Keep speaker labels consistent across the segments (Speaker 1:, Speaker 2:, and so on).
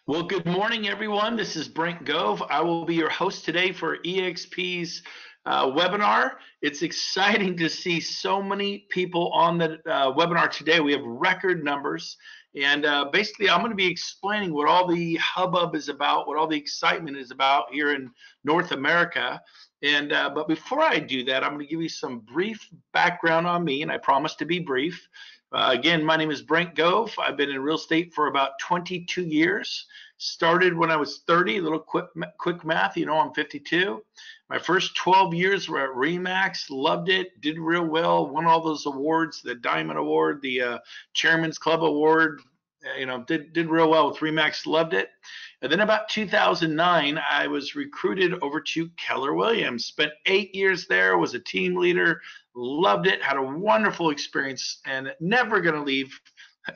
Speaker 1: Well, good morning, everyone. This is Brent Gove. I will be your host today for eXp's webinar. It's exciting to see so many people on the webinar today. We have record numbers. And basically, I'm going to be explaining what all the hubbub is about, what all the excitement is about here in North America. And but before I do that, I'm going to give you some brief background on me, and I promise to be brief. Again, my name is Brent Gove. I've been in real estate for about 22 years. Started when I was 30, a little quick math, I'm 52. My first 12 years were at Remax, loved it, did real well, won all those awards, the Diamond Award, the Chairman's Club Award, did real well with Remax, loved it. And then about 2009, I was recruited over to Keller Williams. Spent 8 years there, was a team leader, loved it, had a wonderful experience, and never going to leave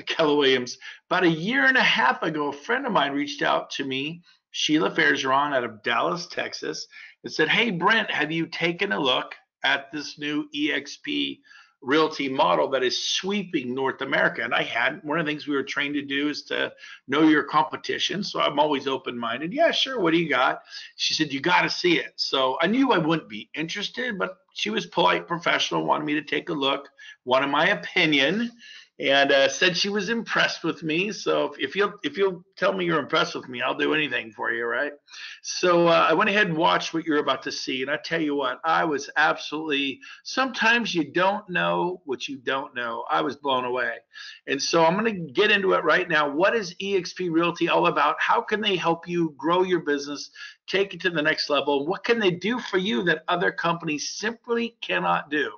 Speaker 1: Keller Williams. About a year and a half ago, a friend of mine reached out to me, Sheila Fairgeron out of Dallas, Texas, and said, "Hey, Brent, have you taken a look at this new eXp realty model that is sweeping North America?" And I had. One of the things we were trained to do is to know your competition. So I'm always open-minded. Yeah, sure. What do you got? She said, "You got to see it." So I knew I wouldn't be interested, but she was polite, professional, wanted me to take a look, wanted my opinion, and said she was impressed with me. So if you'll tell me you're impressed with me, I'll do anything for you, right? So I went ahead and watched what you're about to see, and I tell you what, I was absolutely. Sometimes you don't know what you don't know. I was blown away, and so I'm going to get into it right now. What is eXp Realty all about? How can they help you grow your business, take it to the next level? What can they do for you that other companies simply cannot do?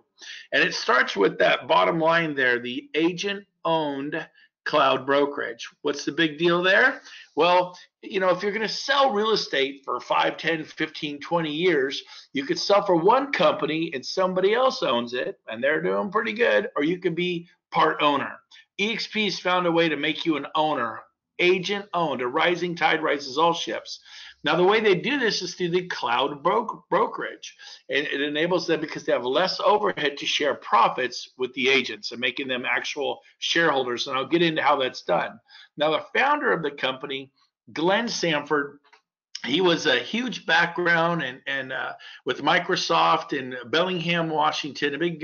Speaker 1: And it starts with that bottom line there, the agent owned cloud brokerage. What's the big deal there? Well, if you're going to sell real estate for 5, 10, 15, 20 years, you could sell for one company and somebody else owns it and they're doing pretty good, or you could be part owner. EXP's found a way to make you an owner, agent owned. A rising tide rises all ships. Now, the way they do this is through the cloud brokerage. And it enables them, because they have less overhead, to share profits with the agents and making them actual shareholders. And I'll get into how that's done. Now, the founder of the company, Glenn Sanford, he was a huge background and with Microsoft in Bellingham, Washington, a big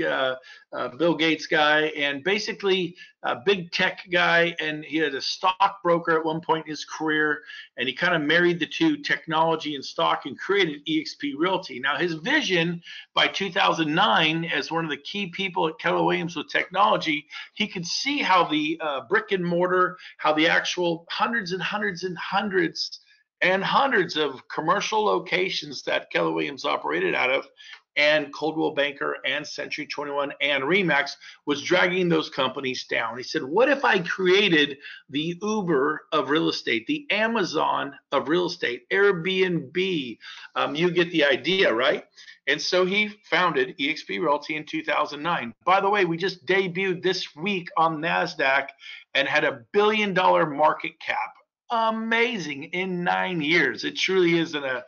Speaker 1: Bill Gates guy, and basically a big tech guy. And he had a stockbroker at one point in his career, and he kind of married the two, technology and stock, and created eXp Realty. Now, his vision by 2009, as one of the key people at Keller Williams with technology, he could see how the brick and mortar, how the actual hundreds and hundreds and hundreds and hundreds of commercial locations that Keller Williams operated out of, and Coldwell Banker and Century 21 and Remax, was dragging those companies down. He said, what if I created the Uber of real estate, the Amazon of real estate, Airbnb? You get the idea, right? And so he founded eXp Realty in 2009. By the way, we just debuted this week on NASDAQ and had $1 billion market cap. Amazing in 9 years. It truly is an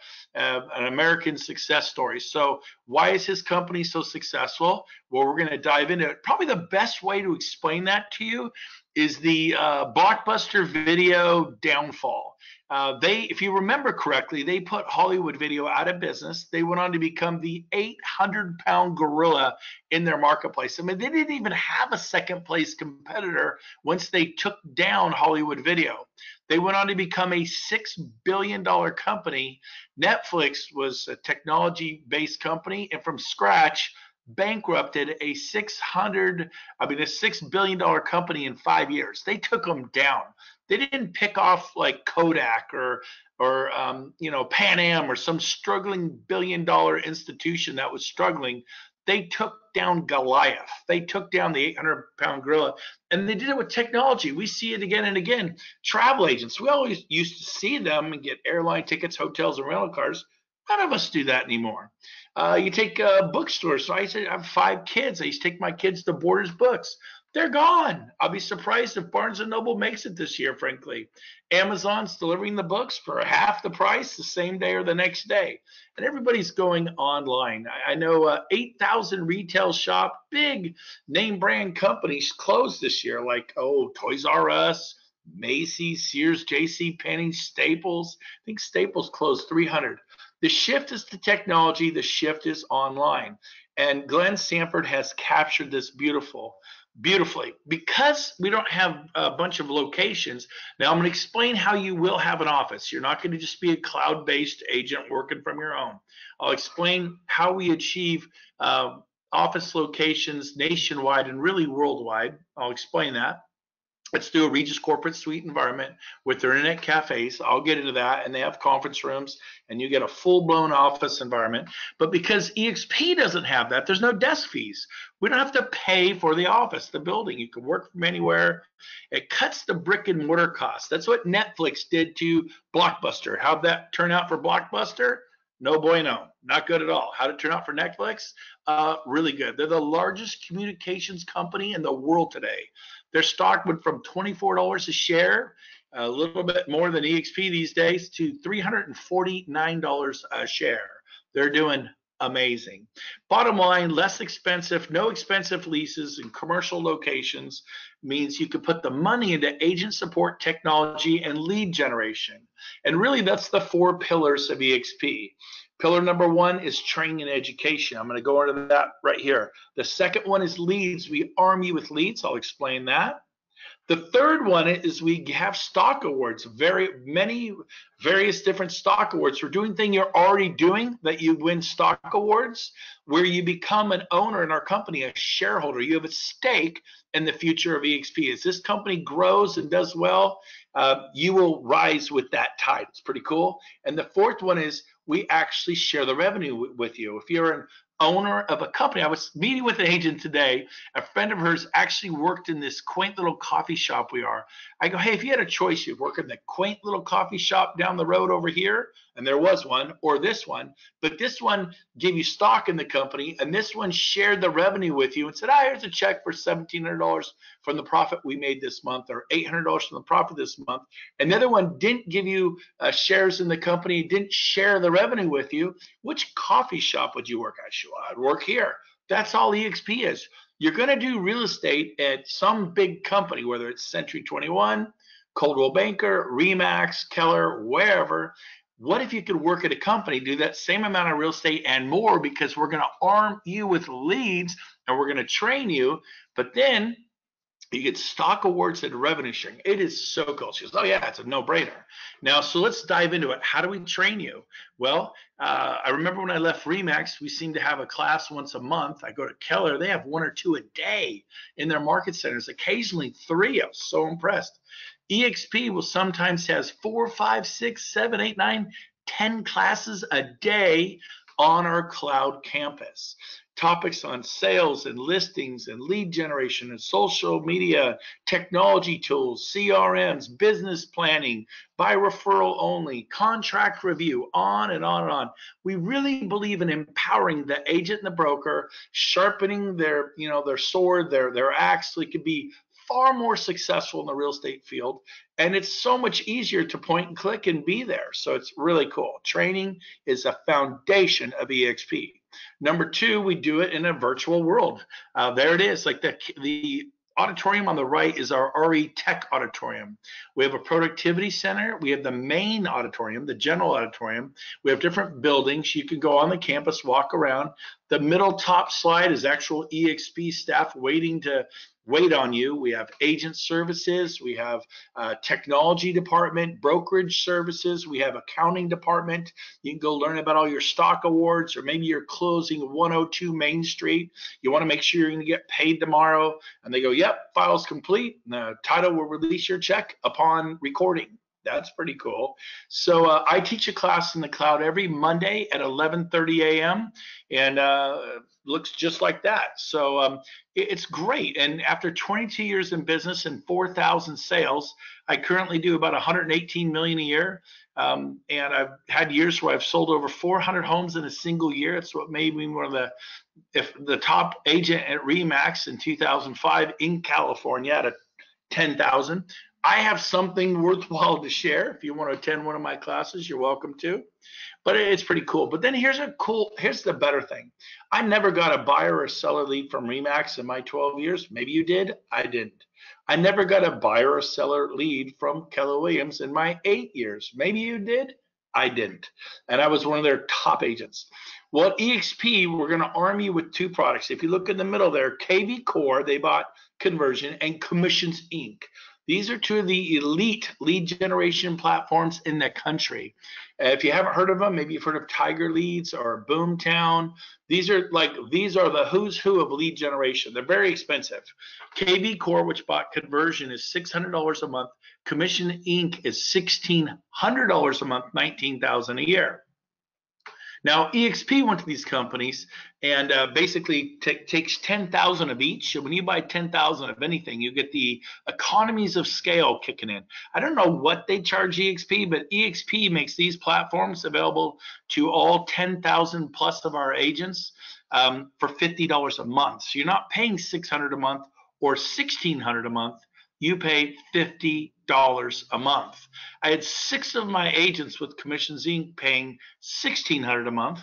Speaker 1: American success story. So why is his company so successful? Well, we're going to dive into it. Probably the best way to explain that to you is the Blockbuster Video downfall. If you remember correctly, they put Hollywood Video out of business. They went on to become the 800-pound gorilla in their marketplace. I mean, they didn't even have a second place competitor once they took down Hollywood Video. They went on to become a $6 billion company. Netflix was a technology-based company, and from scratch bankrupted a $6 billion company in 5 years. They took them down. They didn't pick off like Kodak or Pan Am or some struggling billion-dollar institution that was struggling. They took down Goliath. They took down the 800-pound gorilla, and they did it with technology. We see it again and again. Travel agents, we always used to see them and get airline tickets, hotels, and rental cars. None of us do that anymore. You take bookstores. So I have 5 kids. I used to take my kids to Borders Books. They're gone. I'll be surprised if Barnes & Noble makes it this year, frankly. Amazon's delivering the books for half the price the same day or the next day. And everybody's going online. I know 8,000 retail shop, big name brand companies closed this year, like Toys R Us, Macy's, Sears, J.C. Penney, Staples. I think Staples closed 300. The shift is to technology. The shift is online. And Glenn Sanford has captured this beautifully. Because we don't have a bunch of locations, now I'm going to explain how you will have an office. You're not going to just be a cloud-based agent working from your home. I'll explain how we achieve office locations nationwide and really worldwide. I'll explain that. Let's do a Regis corporate suite environment with their internet cafes. I'll get into that, and they have conference rooms, and you get a full-blown office environment. But because eXp doesn't have that, there's no desk fees. We don't have to pay for the office, the building. You can work from anywhere. It cuts the brick and mortar costs. That's what Netflix did to Blockbuster. How'd that turn out for Blockbuster? No bueno, not good at all. How'd it turn out for Netflix? Really good. They're the largest communications company in the world today. Their stock went from $24 a share, a little bit more than eXp these days, to $349 a share. They're doing amazing. Bottom line, less expensive, no expensive leases in commercial locations means you can put the money into agent support, technology, and lead generation. And really, that's the 4 pillars of eXp. Pillar number 1 is training and education. I'm going to go into that right here. The second one is leads. We arm you with leads. I'll explain that. The third one is we have stock awards, various different stock awards. We're doing things you're already doing that you win stock awards, where you become an owner in our company, a shareholder. You have a stake in the future of eXp. As this company grows and does well, you will rise with that tide. It's pretty cool. And the fourth one is we actually share the revenue with you. If you're an owner of a company, I was meeting with an agent today. A friend of hers actually worked in this quaint little coffee shop we are. I go, hey, if you had a choice, you'd work in the quaint little coffee shop down the road over here, and there was one, or this one, but this one gave you stock in the company, and this one shared the revenue with you and said, here's a check for $1,700 from the profit we made this month, or $800 from the profit this month. And the other one didn't give you shares in the company, didn't share the revenue with you. Which coffee shop would you work at? I'd work here. That's all eXp is. You're going to do real estate at some big company, whether it's Century 21, Coldwell Banker, Remax, Keller, wherever. What if you could work at a company, do that same amount of real estate and more, because we're going to arm you with leads and we're going to train you, but then you get stock awards and revenue sharing. It is so cool. She goes, oh yeah, it's a no-brainer. Now, so let's dive into it. How do we train you? Well, I remember when I left Remax, we seem to have a class once a month. I go to Keller, they have 1 or 2 a day in their market centers, occasionally 3. I was so impressed. eXp will sometimes has 4, 5, 6, 7, 8, 9, 10 classes a day on our cloud campus. Topics on sales and listings and lead generation and social media, technology tools, CRMs, business planning, by referral only, contract review, on and on and on. We really believe in empowering the agent and the broker, sharpening their sword, their axe, so they could be far more successful in the real estate field. And it's so much easier to point and click and be there. So it's really cool. Training is a foundation of eXp. Number 2, we do it in a virtual world. There it is. Like the auditorium on the right is our RE Tech auditorium. We have a productivity center. We have the main auditorium, the general auditorium. We have different buildings. You can go on the campus, walk around. The middle top slide is actual eXp staff waiting on you. We have agent services. We have technology department, brokerage services. We have accounting department. You can go learn about all your stock awards, or maybe you're closing 102 Main Street. You want to make sure you're going to get paid tomorrow. And they go, yep, file's complete. And the title will release your check upon recording. That's pretty cool. So I teach a class in the cloud every Monday at 11:30 a.m. and looks just like that. So it's great. And after 22 years in business and 4,000 sales, I currently do about 118 million a year. And I've had years where I've sold over 400 homes in a single year. It's what made me one of the top agent at Remax in 2005 in California at 10,000. I have something worthwhile to share. If you want to attend one of my classes, you're welcome to. But it's pretty cool. But then here's the better thing. I never got a buyer or seller lead from Remax in my 12 years. Maybe you did. I didn't. I never got a buyer or seller lead from Keller Williams in my 8 years. Maybe you did. I didn't. And I was one of their top agents. Well, at eXp, we're going to arm you with two products. If you look in the middle there, KV Core, they bought Conversion, and Commissions Inc. These are two of the elite lead generation platforms in the country. If you haven't heard of them, maybe you've heard of Tiger Leads or Boomtown. These are the who's who of lead generation. They're very expensive. KV Core, which bought Conversion, is $600 a month. Commission Inc. is $1,600 a month, $19,000 a year. Now, eXp went to these companies and basically takes 10,000 of each. So when you buy 10,000 of anything, you get the economies of scale kicking in. I don't know what they charge eXp, but eXp makes these platforms available to all 10,000 plus of our agents for $50 a month. So you're not paying $600 a month or $1,600 a month. You pay $50 a month. I had 6 of my agents with Commissions Inc. paying $1,600 a month.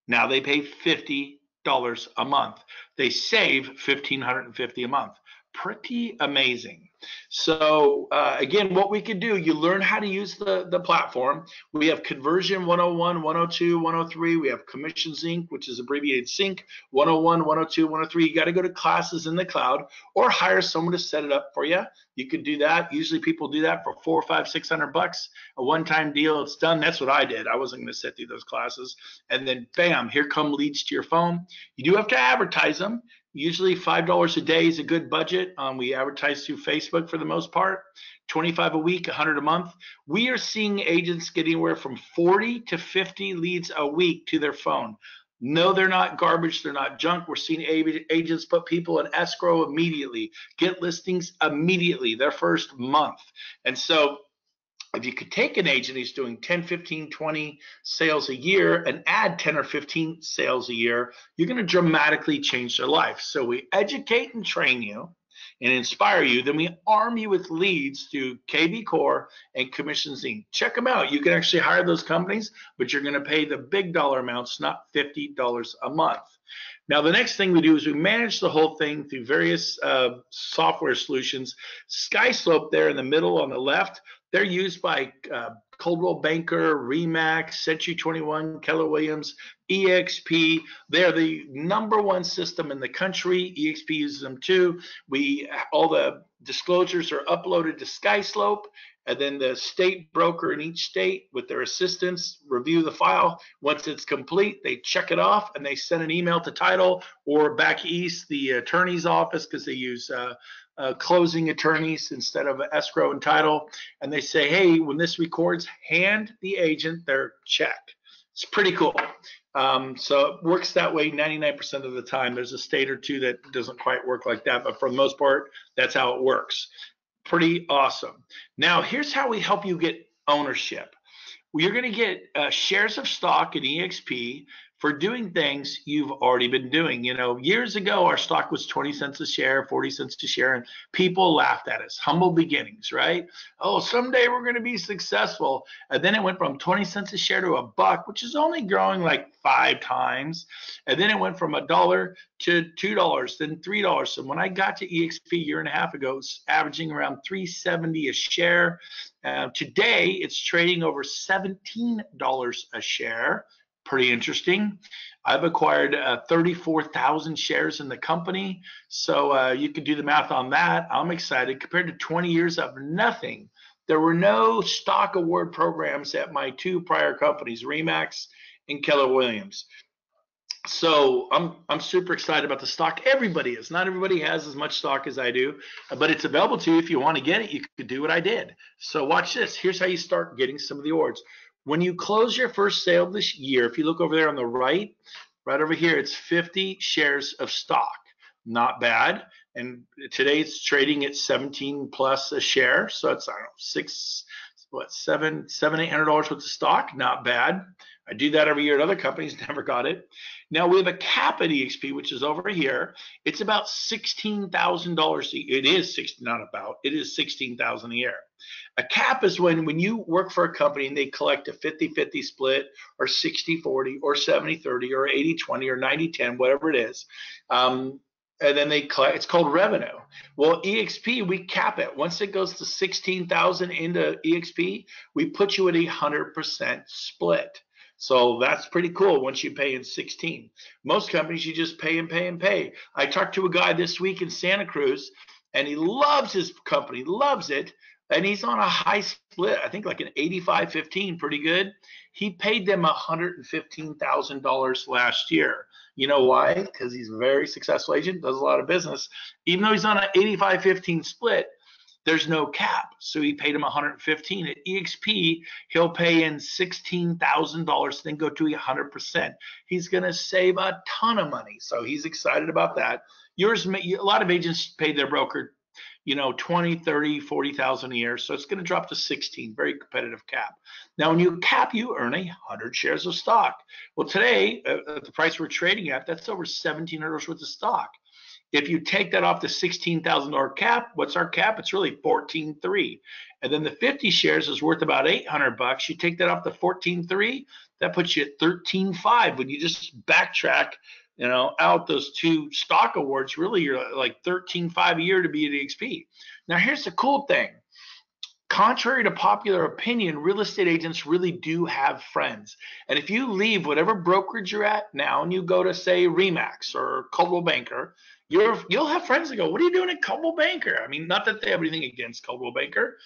Speaker 1: Now they pay $50 a month. They save $1,550 a month. Pretty amazing. So again, what we could do, you learn how to use the platform. We have Conversion 101, 102, 103. We have Commissions Inc., which is abbreviated Sync 101, 102, 103. You got to go to classes in the cloud or hire someone to set it up for you. You could do that. Usually people do that for $400, $500, $600, a one-time deal. It's done. That's what I did. I wasn't going to sit through those classes. And then bam, here come leads to your phone. You do have to advertise them. Usually $5 a day is a good budget. We advertise through Facebook for the most part. 25 a week, 100 a month. We are seeing agents get anywhere from 40 to 50 leads a week to their phone. No, they're not garbage. They're not junk. We're seeing agents put people in escrow immediately, get listings immediately, their first month. And so if you could take an agent who's doing 10, 15, 20 sales a year and add 10 or 15 sales a year, you're going to dramatically change their life. So we educate and train you and inspire you. Then we arm you with leads through KV Core and Commissions Inc. Check them out. You can actually hire those companies, but you're going to pay the big dollar amounts, not $50 a month. Now, the next thing we do is we manage the whole thing through various software solutions. SkySlope there in the middle on the left, they're used by Coldwell Banker, Remax, Century 21, Keller Williams, eXp. They're the #1 system in the country. eXp uses them too. All the disclosures are uploaded to SkySlope, and then the state broker in each state with their assistants review the file. Once it's complete, they check it off and they send an email to title or back east, the attorney's office, because they use closing attorneys instead of escrow and title. And they say, hey, when this records, hand the agent their check. It's pretty cool. So it works that way 99% of the time. There's a state or two that doesn't quite work like that, but for the most part, that's how it works. Pretty awesome. Now, here's how we help you get ownership. You're going to get shares of stock in eXp for doing things you've already been doing. You know, years ago, our stock was 20 cents a share, 40 cents a share, and people laughed at us. Humble beginnings, right? Oh, someday we're going to be successful. And then it went from 20 cents a share to $1, which is only growing like 5 times. And then it went from $1 to $2, then $3. And when I got to eXp a year and a half ago, it was averaging around $3.70 a share. Today, it's trading over $17 a share. Pretty interesting. I've acquired 34,000 shares in the company. So you can do the math on that. I'm excited. Compared to 20 years of nothing, there were no stock award programs at my 2 prior companies, Remax and Keller Williams. So I'm super excited about the stock. Everybody is. Not everybody has as much stock as I do, but it's available to you. If you want to get it, you could do what I did. So watch this. Here's how you start getting some of the awards. When you close your first sale this year, if you look over there on the right over here, it's 50 shares of stock. Not bad. And today it's trading at 17 plus a share. So it's, I don't know, $800 worth of stock. Not bad. I do that every year at other companies, never got it. Now we have a cap at eXp, which is over here. It's about $16,000. It is $16,000 a year. A cap is when you work for a company and they collect a 50-50 split or 60-40 or 70-30 or 80-20 or 90-10, whatever it is. and then they collect. It's called revenue. Well, EXP, we cap it. Once it goes to 16,000 into EXP, we put you at 100% split. So that's pretty cool once you pay in 16. Most companies, you just pay and pay and pay. I talked to a guy this week in Santa Cruz, and he loves his company, loves it, and he's on a high split, I think like an 85-15, pretty good. He paid them $115,000 last year. You know why? Because he's a very successful agent, does a lot of business. Even though he's on an 85-15 split, there's no cap. So he paid him 115. At EXP, he'll pay in $16,000, then go to 100%. He's going to save a ton of money. So he's excited about that. A lot of agents pay their broker, 20, 30, 40,000 a year. So it's going to drop to 16, very competitive cap. Now, when you cap, you earn 100 shares of stock. Well, today, at the price we're trading at, that's over $1,700 worth of stock. If you take that off the $16,000 cap, what's our cap? It's really $14,300. And then the 50 shares is worth about $800. You take that off the $14,300, that puts you at $13,500. When you just backtrack, out those two stock awards, really you're like $13,500 a year to be at EXP. Now here's the cool thing. Contrary to popular opinion, real estate agents really do have friends. And if you leave whatever brokerage you're at now and you go to, say, Remax or Coldwell Banker, you'll have friends that go, "What are you doing at Coldwell Banker?" I mean, not that they have anything against Coldwell Banker.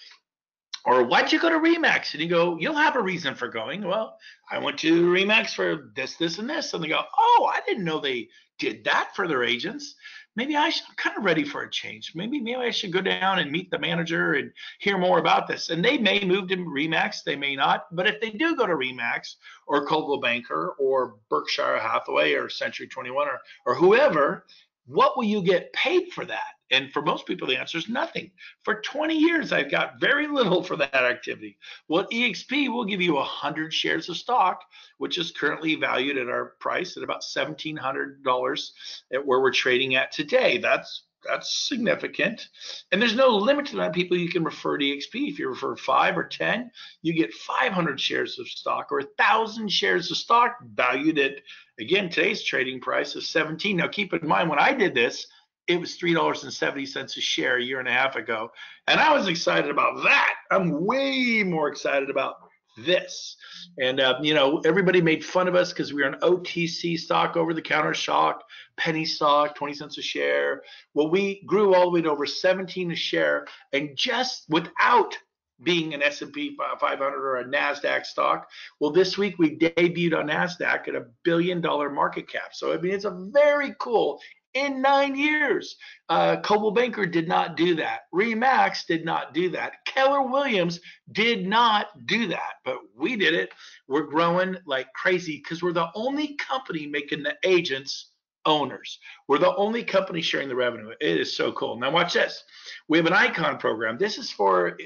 Speaker 1: Or, "Why'd you go to Remax?" And you go, "You'll have a reason for going." "Well, I went to Remax for this, this, and this." And they go, "Oh, I didn't know they did that for their agents. Maybe I'm kind of ready for a change. Maybe I should go down and meet the manager and hear more about this." And they may move to Remax, they may not. But if they do go to Remax or Coldwell Banker or Berkshire Hathaway or Century 21 or whoever, what will you get paid for that? And for most people, the answer is nothing. For 20 years, I've got very little for that activity. Well, EXP will give you 100 shares of stock, which is currently valued at our price at about $1,700 at where we're trading at today. That's significant. And there's no limit to the amount of people you can refer to EXP. If you refer 5 or 10, you get 500 shares of stock or 1,000 shares of stock valued at, again, today's trading price is 17. Now, keep in mind, when I did this, it was $3.70 a share a year and a half ago. And I was excited about that. I'm way more excited about this. And, everybody made fun of us because we were an OTC stock, over-the-counter stock, penny stock, 20 cents a share. Well, we grew all the way to over 17 a share, and just without being an S&P 500 or a NASDAQ stock. Well, this week we debuted on NASDAQ at $1 billion market cap. So, I mean, it's a very cool. In 9 years, Coldwell Banker did not do that. Remax did not do that. Keller Williams did not do that, but we did it. We're growing like crazy because we're the only company making the agents owners. We're the only company sharing the revenue. It is so cool. Now watch this. We have an icon program. This is for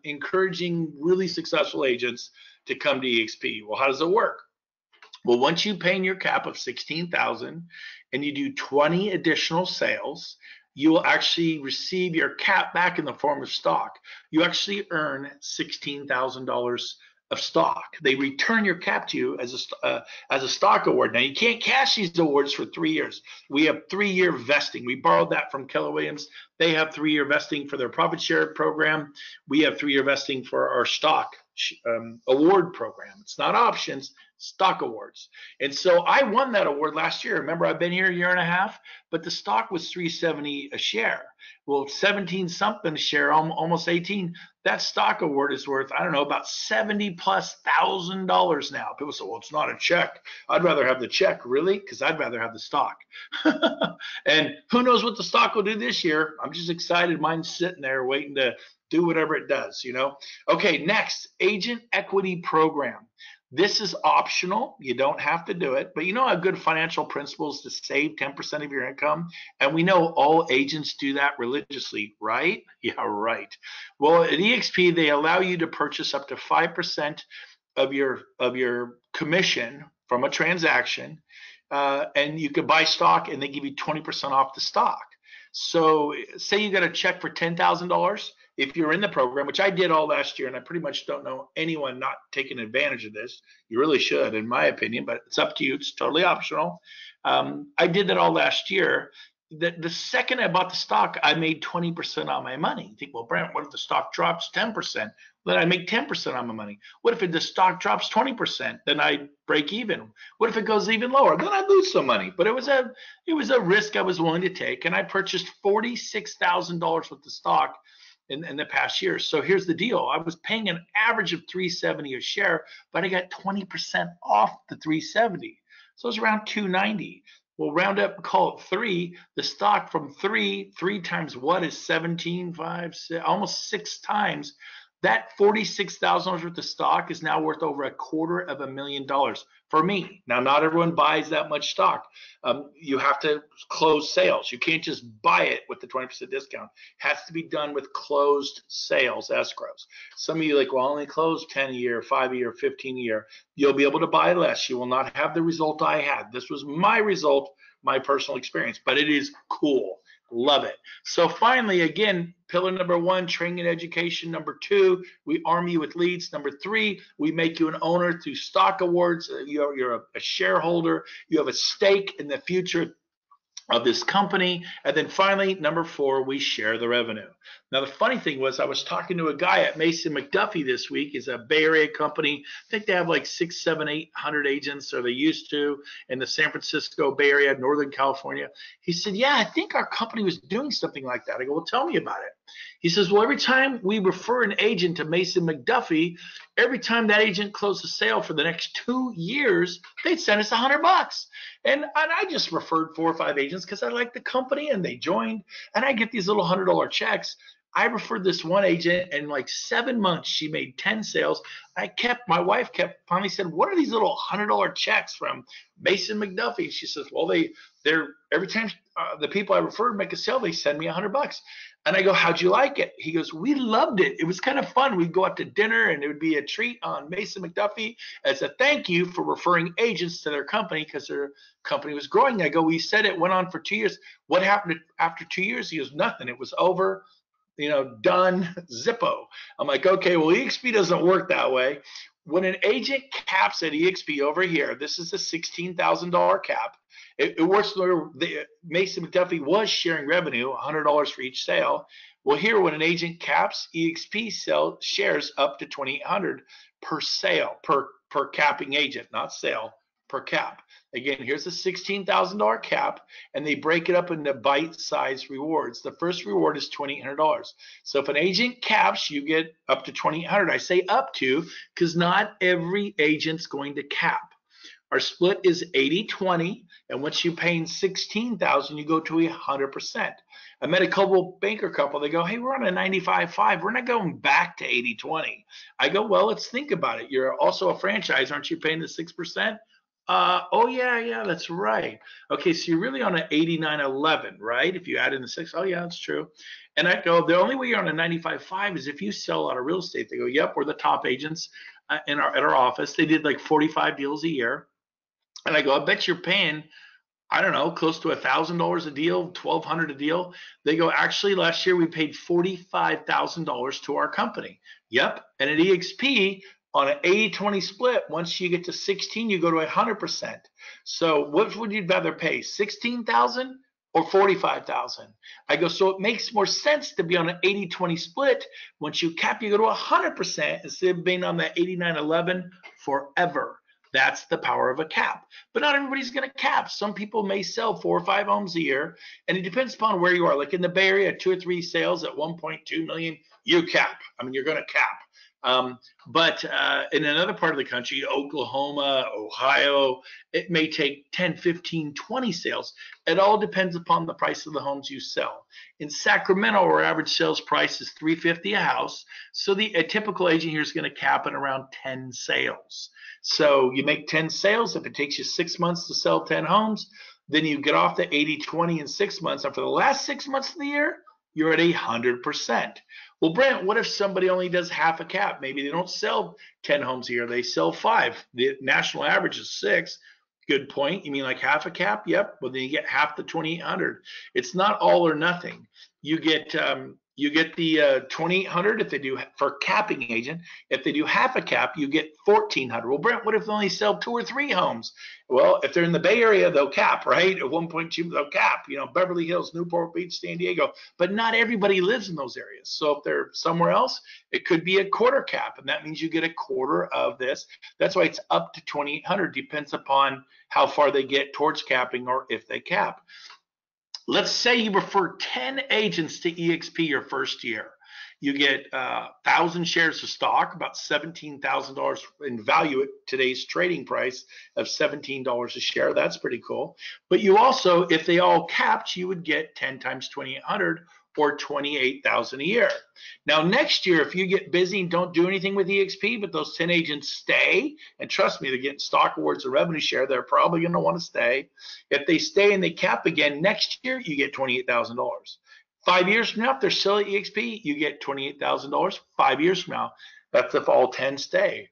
Speaker 1: encouraging really successful agents to come to EXP. Well, how does it work? Well, once you pay in your cap of 16,000 and you do 20 additional sales, you will actually receive your cap back in the form of stock. You actually earn $16,000 of stock. They return your cap to you as a stock award. Now, you can't cash these awards for 3 years. We have 3-year vesting. We borrowed that from Keller Williams. They have 3-year vesting for their profit share program. We have 3-year vesting for our stock award program. It's not options, stock awards. And so I won that award last year. Remember, I've been here a year and a half, but the stock was $3.70 a share. Well, 17 something a share, almost 18. That stock award is worth, I don't know, about $70,000+ now. People say, "Well, it's not a check. I'd rather have the check." Really? Because I'd rather have the stock. And who knows what the stock will do this year? I'm just excited. Mine's sitting there waiting to do whatever it does, Okay, next, agent equity program. This is optional. You don't have to do it, but a good financial principle is to save 10% of your income. And we know all agents do that religiously, right? Yeah, right. Well, at eXp, they allow you to purchase up to 5% of your commission from a transaction, and you could buy stock and they give you 20% off the stock. So say you got a check for $10,000. If you're in the program, which I did all last year, and I pretty much don't know anyone not taking advantage of this. You really should, in my opinion, but it's up to you. It's totally optional. I did that all last year. the second I bought the stock, I made 20% on my money. You think, well, Brent, what if the stock drops 10%? Then I make 10% on my money. What if the stock drops 20%? Then I break even. What if it goes even lower? Then I lose some money. But it was a risk I was willing to take, and I purchased $46,000 worth of stock in the past year. So here's the deal: I was paying an average of $370 a share, but I got 20% off the $370. So it was around $290. Well, round up, call it 3. The stock from 3 times what is 17, 5, 6, almost 6 times. That $46,000 worth of stock is now worth over $250,000 for me. Now, not everyone buys that much stock. You have to close sales. You can't just buy it with the 20% discount. It has to be done with closed sales, escrows. Some of you are like, well, I only close 10 a year, 5 a year, 15 a year. You'll be able to buy less. You will not have the result I had. This was my result, my personal experience, but it is cool. Love it. So finally, again, pillar number 1, training and education. Number 2, we arm you with leads. Number 3, we make you an owner through stock awards. You're a shareholder. You have a stake in the future of this company. And then finally, number 4, we share the revenue. Now, the funny thing was, I was talking to a guy at Mason McDuffie this week. It's a Bay Area company. I think they have like 600, 700, 800 agents, or they used to, in the San Francisco Bay Area, Northern California. He said, yeah, I think our company was doing something like that. I go, well, tell me about it. He says, well, every time we refer an agent to Mason McDuffie, every time that agent closed a sale for the next 2 years, they'd send us $100. And I just referred 4 or 5 agents because I liked the company, and they joined, and I get these little $100 checks. I referred this one agent, and in like 7 months, she made 10 sales. My wife finally said, what are these little $100 checks from Mason McDuffie? She says, well, they're every time the people I referred make a sale, they send me $100. And I go, how'd you like it? He goes, we loved it. It was kind of fun. We'd go out to dinner, and it would be a treat on Mason McDuffie as a thank you for referring agents to their company because their company was growing. I go, we said it went on for 2 years. What happened after 2 years? He goes, nothing. It was over. Done, Zippo. I'm like, okay, well, eXp doesn't work that way. When an agent caps at eXp over here, this is a $16,000 cap. It works where Mason McDuffie was sharing revenue, $100 for each sale. Well, here, when an agent caps, eXp shares up to $2,800 per sale, per capping agent, not sale, per cap. Again, here's a $16,000 cap, and they break it up into bite-sized rewards. The first reward is $2,800. So if an agent caps, you get up to $2,800. I say up to because not every agent's going to cap. Our split is 80-20, and once you're paying $16,000, you go to 100%. I met a banker couple. They go, hey, we're on a 95-5. We're not going back to 80-20. I go, well, let's think about it. You're also a franchise. Aren't you paying the 6%? Oh, yeah, that's right. Okay, so you're really on an 89-11, right? If you add in the 6, oh, yeah, that's true. And I go, the only way you're on a 95-5 is if you sell a lot of real estate. They go, yep, we're the top agents at our office. They did like 45 deals a year. And I go, I bet you're paying, I don't know, close to $1,000 a deal, $1,200 a deal. They go, actually, last year we paid $45,000 to our company. Yep. And at eXp, on an 80-20 split, once you get to 16, you go to 100%. So what would you rather pay, 16,000 or 45,000? I go, so it makes more sense to be on an 80-20 split. Once you cap, you go to 100% instead of being on that 89-11 forever. That's the power of a cap. But not everybody's going to cap. Some people may sell 4 or 5 homes a year, and it depends upon where you are. Like in the Bay Area, 2 or 3 sales at 1.2 million, you cap. I mean, you're going to cap. But in another part of the country, Oklahoma, Ohio, it may take 10, 15, 20 sales. It all depends upon the price of the homes you sell. In Sacramento, our average sales price is $350 a house. So a typical agent here is going to cap at around 10 sales. So you make 10 sales. If it takes you 6 months to sell 10 homes, then you get off the 80-20 in 6 months. And for the last 6 months of the year, you're at 100%. Well, Brent, what if somebody only does half a cap? Maybe they don't sell 10 homes a year. They sell 5. The national average is 6. Good point. You mean like half a cap? Yep. Well, then you get half the 2,800. It's not all or nothing. You get you get the 2,800 if they do for capping agent. If they do half a cap, you get 1,400. Well, Brent, what if they only sell 2 or 3 homes? Well, if they're in the Bay Area, they'll cap, right? At 1.2, they'll cap. You know, Beverly Hills, Newport Beach, San Diego. But not everybody lives in those areas. So if they're somewhere else, it could be a quarter cap, and that means you get a quarter of this. That's why it's up to 2,800. Depends upon how far they get towards capping or if they cap. Let's say you refer 10 agents to eXp your first year. You get 1,000 shares of stock, about $17,000 in value at today's trading price of $17 a share. That's pretty cool. But you also, if they all capped, you would get 10 times 2,800 or 28,000 a year. Now, next year, if you get busy and don't do anything with eXp, but those 10 agents stay, and trust me, they're getting stock awards or revenue share, they're probably going to want to stay. If they stay and they cap again next year, you get $28,000. 5 years from now, if they're still at eXp, you get $28,000 5 years from now. That's if all 10 stay.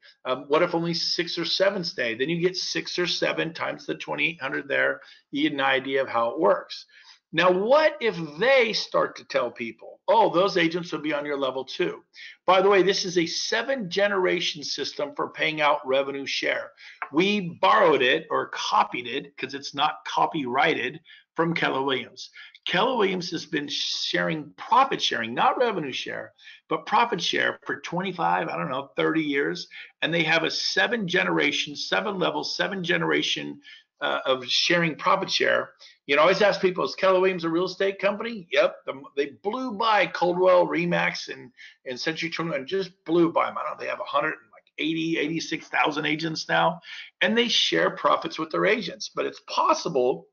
Speaker 1: What if only 6 or 7 stay? Then you get 6 or 7 times the 2,800 there. You get an idea of how it works. Now, what if they start to tell people, oh, those agents will be on your level 2? By the way, this is a 7-generation system for paying out revenue share. We borrowed it or copied it because it's not copyrighted from Keller Williams. Keller Williams has been sharing profit sharing, not revenue share, but profit share for 25, 30 years. And they have a 7-generation, 7-level, 7-generation of sharing profit share. You know, I always ask people, is Keller Williams a real estate company? Yep. They blew by Coldwell, Remax, and Century 21, just blew by them. I don't know, they have 86,000 agents now, and they share profits with their agents. But it's possible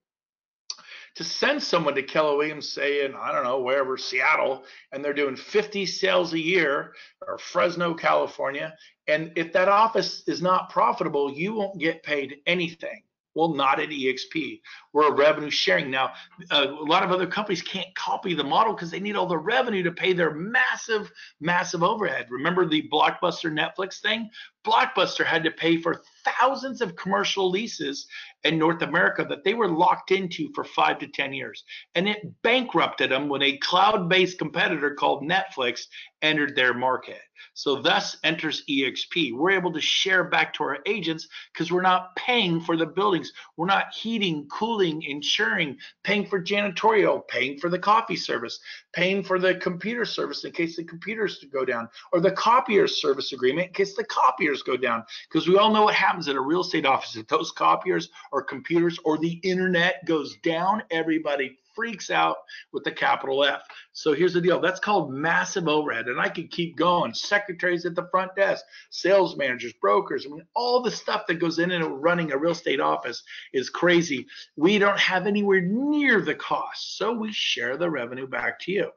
Speaker 1: to send someone to Keller Williams, say in, I don't know, wherever, Seattle, and they're doing 50 sales a year, or Fresno, California, and if that office is not profitable, you won't get paid anything. Well, not at eXp. We're a revenue sharing. Now, a lot of other companies can't copy the model because they need all the revenue to pay their massive, massive overhead. Remember the Blockbuster Netflix thing? Blockbuster had to pay for thousands of commercial leases in North America that they were locked into for 5 to 10 years. And it bankrupted them when a cloud-based competitor called Netflix entered their market. So thus enters eXp. We're able to share back to our agents because we're not paying for the buildings. We're not heating, cooling, insuring, paying for janitorial, paying for the coffee service, paying for the computer service in case the computers go down, or the copier service agreement in case the copiers go down. Because we all know what happens at a real estate office. If those copiers or computers or the internet goes down, everybody freaks out with the capital F. So here's the deal. That's called massive overhead. And I could keep going. Secretaries at the front desk, sales managers, brokers. I mean, all the stuff that goes in and running a real estate office is crazy. We don't have anywhere near the cost. So we share the revenue back to you.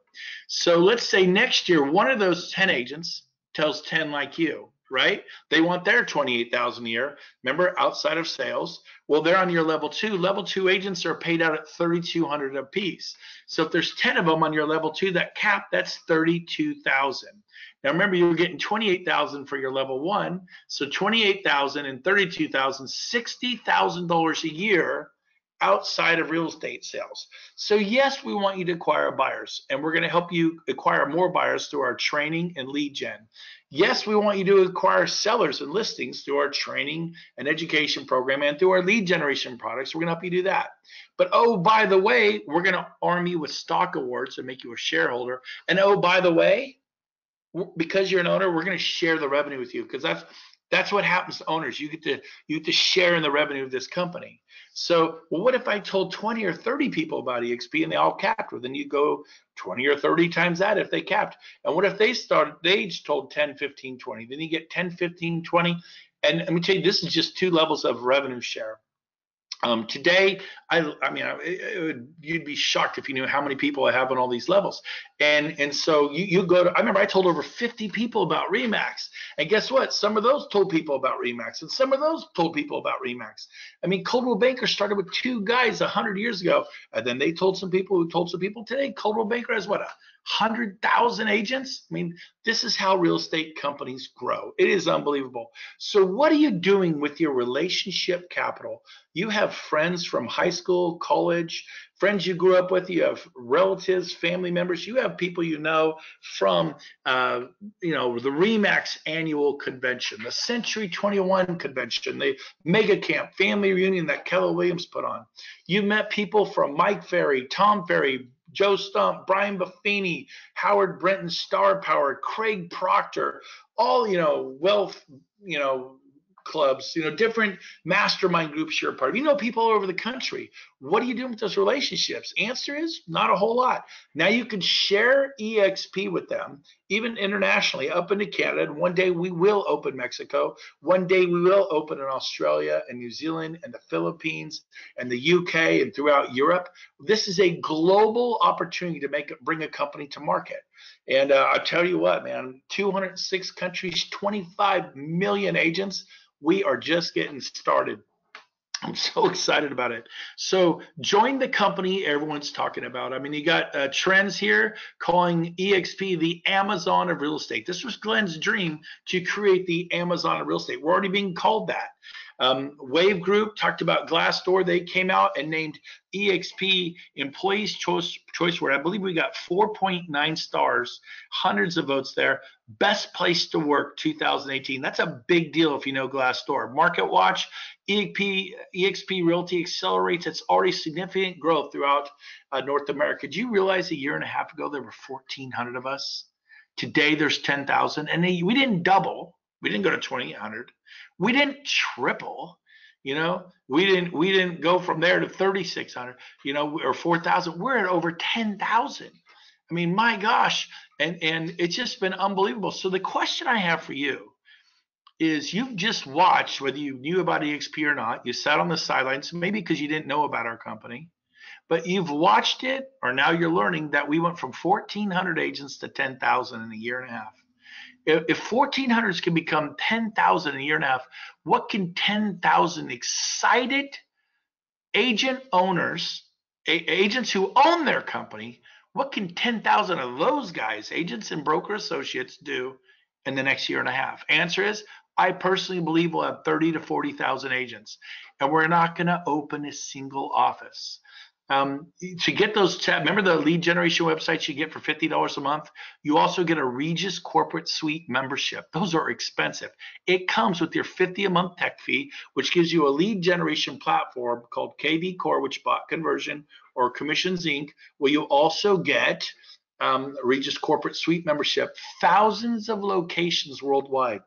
Speaker 1: So let's say next year, one of those 10 agents tells 10 like you, right? They want their 28,000 a year. Remember, outside of sales. Well, they're on your level 2. Level 2 agents are paid out at $3,200 a piece. So if there's 10 of them on your level 2, that cap, that's $32,000. Now remember, you were getting $28,000 for your level 1. So $28,000 and $32,000, $60,000 a year outside of real estate sales. So yes, we want you to acquire buyers, and we're going to help you acquire more buyers through our training and lead gen. Yes, we want you to acquire sellers and listings through our training and education program and through our lead generation products. We're going to help you do that. But oh, by the way, we're going to arm you with stock awards and make you a shareholder. And oh, by the way, because you're an owner, we're going to share the revenue with you, because that's what happens to owners. You get to share in the revenue of this company. So, well, what if I told 20 or 30 people about eXp and they all capped? Well, then you go 20 or 30 times that if they capped. And what if they each told 10, 15, 20? Then you get 10, 15, 20. And let me tell you, this is just 2 levels of revenue share. Today, you'd be shocked if you knew how many people I have on all these levels. And so you go to, I remember I told over 50 people about Remax. And guess what? Some of those told people about Remax, and some of those told people about Remax. I mean, Coldwell Banker started with 2 guys 100 years ago, and then they told some people who told some people. Today, Coldwell Banker has what, 100,000 agents. I mean, this is how real estate companies grow. It is unbelievable. So what are you doing with your relationship capital? You have friends from high school, college, friends you grew up with. You have relatives, family members. You have people you know from, the REMAX annual convention, the Century 21 convention, the Mega Camp family reunion that Keller Williams put on. You met people from Mike Ferry, Tom Ferry, Joe Stump, Brian Buffini, Howard Brenton, Star Power, Craig Proctor, all, wealth, clubs, different mastermind groups you're a part of. You know people all over the country. What are you doing with those relationships? Answer is not a whole lot. Now you can share eXp with them, even internationally, up into Canada. And one day we will open Mexico. One day we will open in Australia and New Zealand and the Philippines and the UK and throughout Europe. This is a global opportunity to bring a company to market. And I'll tell you what, man, 206 countries, 25 million agents. We are just getting started. I'm so excited about it. So join the company everyone's talking about. I mean, you got trends here calling eXp the Amazon of real estate. This was Glenn's dream to create the Amazon of real estate. We're already being called that. Wave Group talked about Glassdoor. They came out and named eXp Employees Choice Word. I believe we got 4.9 stars, hundreds of votes there. Best place to work 2018. That's a big deal if you know Glassdoor. Market Watch, eXp Realty accelerates its already significant growth throughout North America. Did you realize a year and a half ago there were 1,400 of us? Today there's 10,000, and we didn't double. We didn't go to 2,800. We didn't triple. We didn't go from there to 3,600. Or 4,000. We're at over 10,000. I mean, my gosh, and it's just been unbelievable. So the question I have for you is, you've just watched, whether you knew about eXp or not, you sat on the sidelines, maybe because you didn't know about our company, but you've watched it, or now you're learning that we went from 1,400 agents to 10,000 in a year and a half. If 1,400s can become 10,000 in a year and a half, what can 10,000 excited agent owners, agents who own their company, what can 10,000 of those guys, agents and broker associates, do in the next year and a half? Answer is, I personally believe we'll have 30 to 40,000 agents, and we're not going to open a single office. To get those, remember the lead generation websites you get for $50 a month? You also get a Regis Corporate Suite membership. Those are expensive. It comes with your $50 a month tech fee, which gives you a lead generation platform called KV Core, which bot conversion, or Commissions Inc., where you also get Regis Corporate Suite membership, thousands of locations worldwide.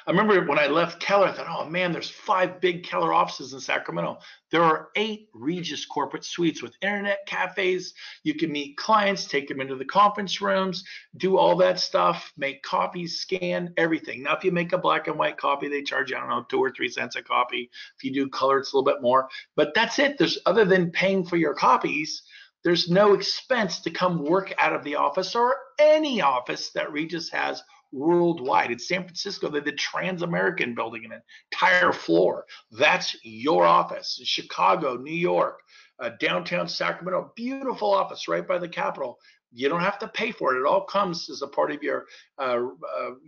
Speaker 1: I remember when I left Keller, I thought, oh man, there's 5 big Keller offices in Sacramento. There are 8 Regis corporate suites with internet cafes. You can meet clients, take them into the conference rooms, do all that stuff, make copies, scan, everything. Now, if you make a black and white copy, they charge you, I don't know, 2 or 3 cents a copy. If you do color, it's a little bit more. But that's it. There's, other than paying for your copies, there's no expense to come work out of the office or any office that Regis has worldwide. In San Francisco, they're the Trans-American building, an entire floor. That's your office. In Chicago, New York, downtown Sacramento, beautiful office right by the Capitol. You don't have to pay for it. It all comes as a part of your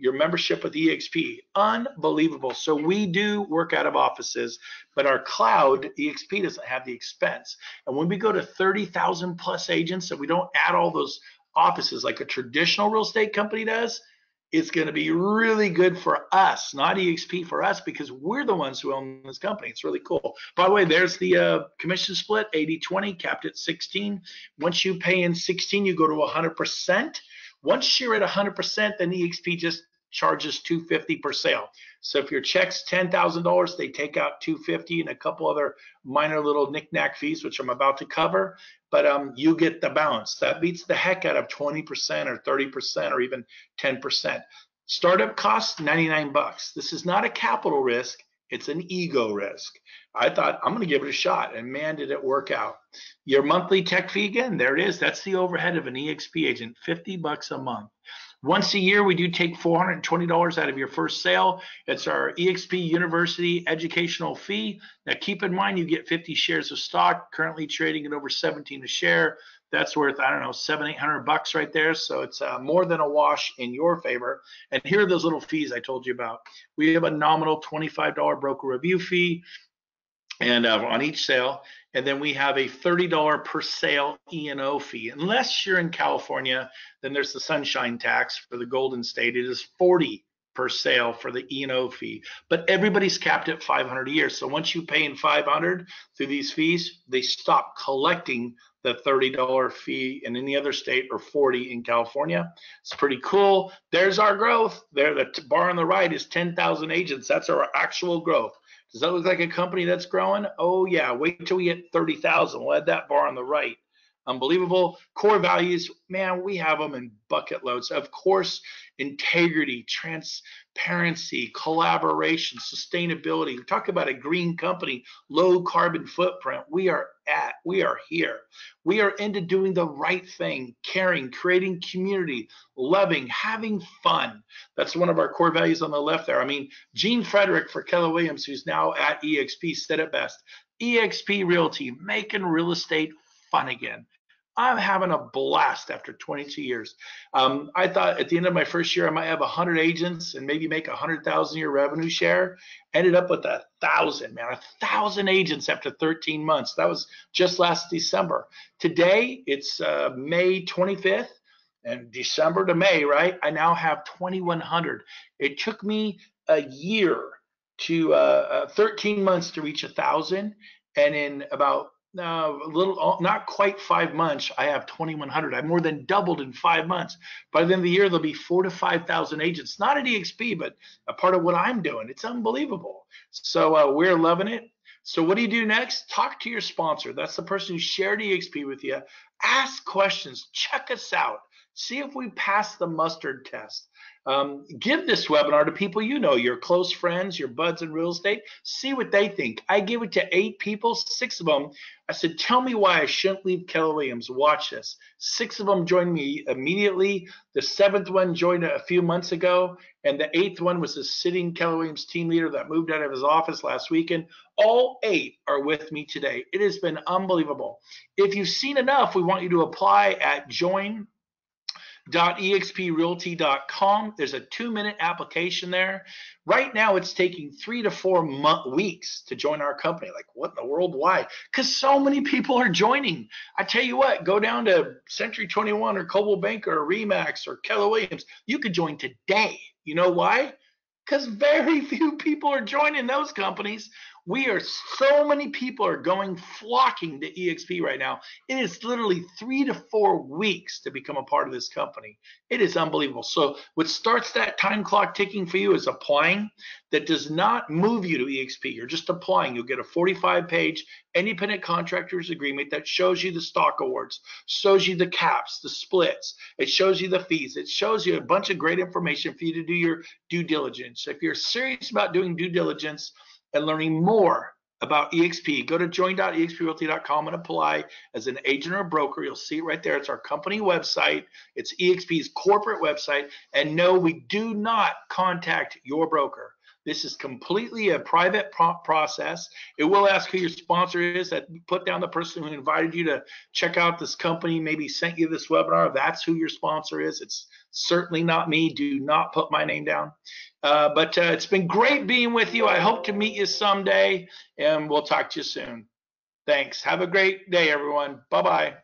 Speaker 1: membership with eXp. Unbelievable. So we do work out of offices, but our cloud, eXp, doesn't have the expense. And when we go to 30,000 plus agents, and we don't add all those offices like a traditional real estate company does, it's going to be really good for us, not eXp, for us, because we're the ones who own this company. It's really cool. By the way, there's the commission split, 80-20, capped at 16. Once you pay in 16, you go to 100%. Once you're at 100%, then eXp just charges $250 per sale. So if your check's $10,000, they take out $250 and a couple other minor little knick-knack fees, which I'm about to cover. But you get the balance. That beats the heck out of 20% or 30% or even 10%. Startup costs $99. This is not a capital risk. It's an ego risk. I thought, I'm going to give it a shot, and man, did it work out. Your monthly tech fee, again, there it is. That's the overhead of an eXp agent, $50 a month. Once a year, we do take $420 out of your first sale. It's our eXp University educational fee. Now, keep in mind, you get 50 shares of stock, currently trading at over 17 a share. That's worth, I don't know, $700-800 right there. So it's more than a wash in your favor. And here are those little fees I told you about. We have a nominal $25 broker review fee and on each sale, and then we have a $30 per sale E&O fee. Unless you're in California, then there's the sunshine tax for the Golden State. It is $40 per sale for the E&O fee, but everybody's capped at $500 a year. So once you pay in $500 through these fees, they stop collecting the $30 fee in any other state, or $40 in California. It's pretty cool. There's our growth. There, the bar on the right is 10,000 agents. That's our actual growth. Does that look like a company that's growing? Oh yeah, wait till we get 30,000. We'll add that bar on the right. Unbelievable. Core values, man, we have them in bucket loads. Of course, integrity, transparency, collaboration, sustainability. We talk about a green company, low carbon footprint. We are here. We are into doing the right thing, caring, creating community, loving, having fun. That's one of our core values on the left there. I mean, Gene Frederick for Keller Williams, who's now at eXp, said it best. eXp Realty, making real estate fun again. I'm having a blast after 22 years. I thought at the end of my first year, I might have 100 agents and maybe make 100,000 a year revenue share. Ended up with 1,000, man, 1,000 agents after 13 months. That was just last December. Today, it's May 25th, and December to May, right? I now have 2,100. It took me a year to 13 months to reach 1,000, and in about not quite 5 months, I have 2,100. I more than doubled in 5 months. By the end of the year, there'll be 4,000 to 5,000 agents, not at eXp, but a part of what I'm doing. It's unbelievable. So we're loving it. So what do you do next? Talk to your sponsor. That's the person who shared eXp with you. Ask questions. Check us out. See if we pass the mustard test. Give this webinar to people you know, your close friends, your buds in real estate. See what they think. I gave it to 8 people, 6 of them. I said, tell me why I shouldn't leave Keller Williams. Watch this. 6 of them joined me immediately. The 7th one joined a few months ago. And the 8th one was a sitting Keller Williams team leader that moved out of his office last weekend. All 8 are with me today. It has been unbelievable. If you've seen enough, we want you to apply at join.exprealty.com. There's a 2-minute application there. Right now, it's taking 3 to 4 weeks to join our company. Like, what in the world? Why? Because so many people are joining. I tell you what, go down to Century 21 or Coldwell Banker or Remax or Keller Williams. You could join today. You know why? Because very few people are joining those companies. So many people are flocking to eXp right now. It is literally 3 to 4 weeks to become a part of this company. It is unbelievable. So what starts that time clock ticking for you is applying. That does not move you to eXp. You're just applying. You'll get a 45-page independent contractors agreement that shows you the stock awards, shows you the caps, the splits. It shows you the fees. It shows you a bunch of great information for you to do your due diligence. If you're serious about doing due diligence and learning more about eXp, go to join.exprealty.com and apply as an agent or a broker. You'll see it right there. It's our company website. It's eXp's corporate website. And no, we do not contact your broker. This is completely a private process. It will ask who your sponsor is. That put down the person who invited you to check out this company, maybe sent you this webinar. That's who your sponsor is. It's certainly not me. Do not put my name down. But it's been great being with you. I hope to meet you someday, and we'll talk to you soon. Thanks. Have a great day, everyone. Bye-bye.